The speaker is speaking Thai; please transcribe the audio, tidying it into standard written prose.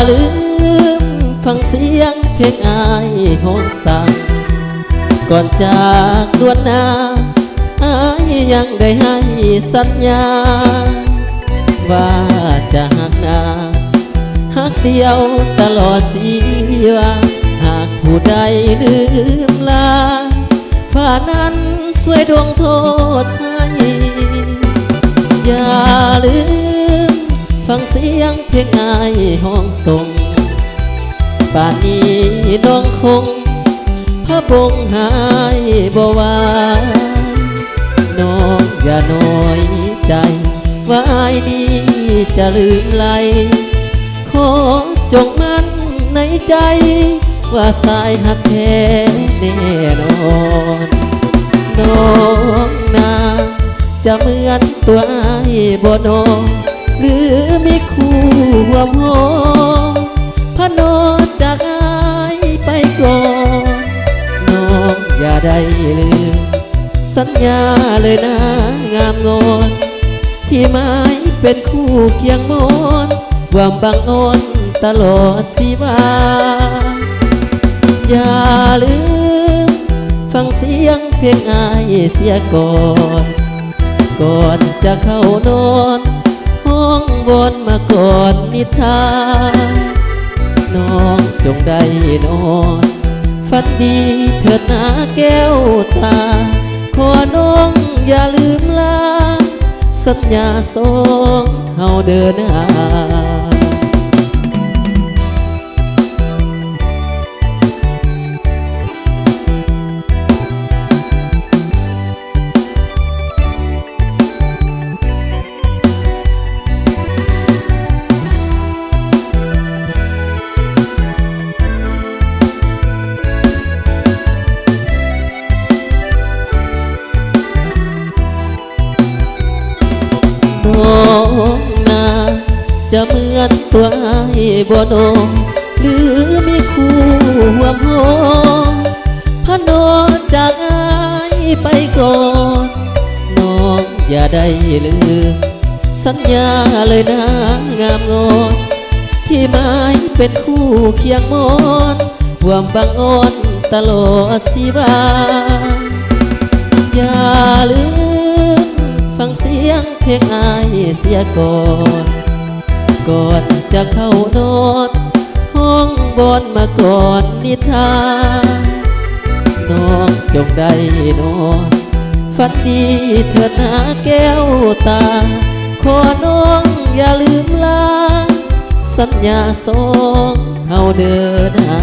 ลืมฟังเสียงเพลงอายห้องสั่งก่อนจากดวนนาอายยังได้ให้สัญญาว่าจะหักนาหักเดียวตลอดชีวาหากผู้ใดลืมลาฝ่านั้นช่วยดวงโทษให้อย่าลืมฟังเสียงเพลงอายห้องส่งป่านนี้น้องคงพระบงหายบ่ว่าน้องอย่าน้อยใจว่าอายนี้จะลืมไหลขอจงมั่นในใจว่าสายหักแท้แน่นอนน้องนาจะเหมือนตัวอายบ่นอหรือมีคู่ห่วมหอพนอจากอายไปก่อนน้องอย่าได้ลืมสัญญาเลยนะงามงอนที่ไม้เป็นคู่เคียงมอนความบังอ่อนตลอดชีวาอย่าลืมฟังเสียงเพลงอายเสียก่อนจะเข้านอนห้องบนมาก่อนนิทานน้องจงได้นอนฝันดีเถิดนาแก้วตาขอน้องอย่าลืมลาสัญญาสองเฮาเดินหาน้องนาจะเหมือนตัวอายบ่นอหรือมีคู่ห่วมหอพนอจากอายไปก่อนน้องอย่าได้ลืมสัญญาเลยนะงามงอนที่ไม้เป็นคู่เคียงมอนห่วมบังอ่อนตลอดชีวาอย่าลืมฟังเสียงเพลงอายเสียก่อนจะเข้านอนห้องบนมาก่อนนิทานน้องจงได้นอนฝันดีเถิดนาแก้วตาขอน้องอย่าลืมลาสัญญาสองเฮาเดินหา